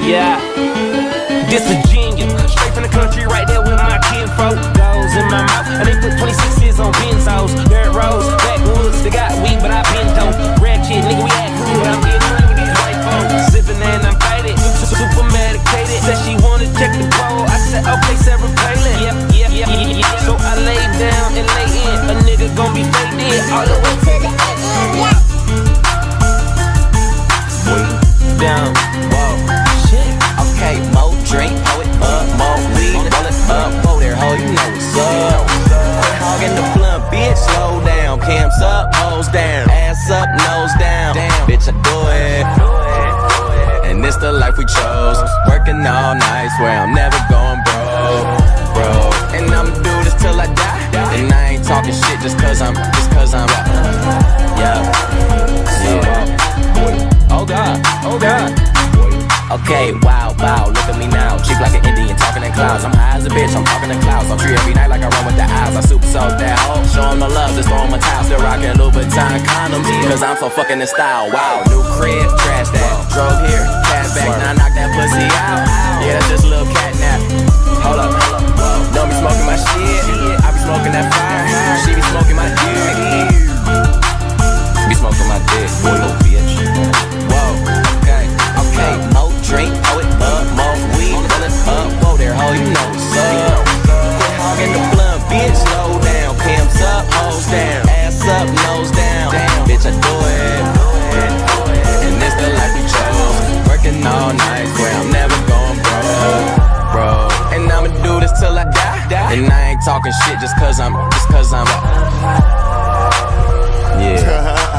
Yeah, this Virginia, straight from the country, right there with my kinfolk. Goes in my mouth, and they put 26s on benzos. Dirt roads, backwoods, they got weed, but I been dope. Ratchet, nigga, we act cool, but I'm getting money with these white folks. Sipping and I'm faded, super medicated. Said she wanna check the pole, I said, okay, Sarah Palin. Yep. So I lay down and lay in, a nigga gon' be faded all the way to the end. Way down, whoa. Okay, more drink, pour it up, more weed, roll it up, whoa there, ho, you know what's up. Quit hogging the blunt, bitch, slow down. Cams up, hoes down, ass up, nose down. Damn, bitch, I do it. And this the life we chose. Working all night, swear I'm never going broke. And I'ma do this till I die. And I ain't talking shit just cause I'm yeah. Oh God. Okay, wow, look at me now. Cheap like an Indian, talking in clouds. I'm high as a bitch, I'm talking in clouds. I'm free every night like I run with the eyes. I super soak that hoe, show 'em the love, just throw 'em a towel. Still rockin' Louboutin condoms, cause I'm so fucking in style. Wow, new crib, trash that. Drove here, cash back, now knock that pussy out. Yeah, that's just a little catnap. Hold up, know me smoking my shit, I be smoking that fire. She be smoking my dick, be smoking my dick, boy, little bitch. Whoa, okay, more drink, pour it up, more weed, roll it up, whoa there, ho, you know what's up. Quit hogging the blunt, bitch, slow down. Cams up, hoes down, ass up, nose down. Damn, bitch, I do it. And this the life we chose. Working all night, swear I'm never going broke. And I'ma do this till I die. And I ain't talking shit just cause I'm yeah.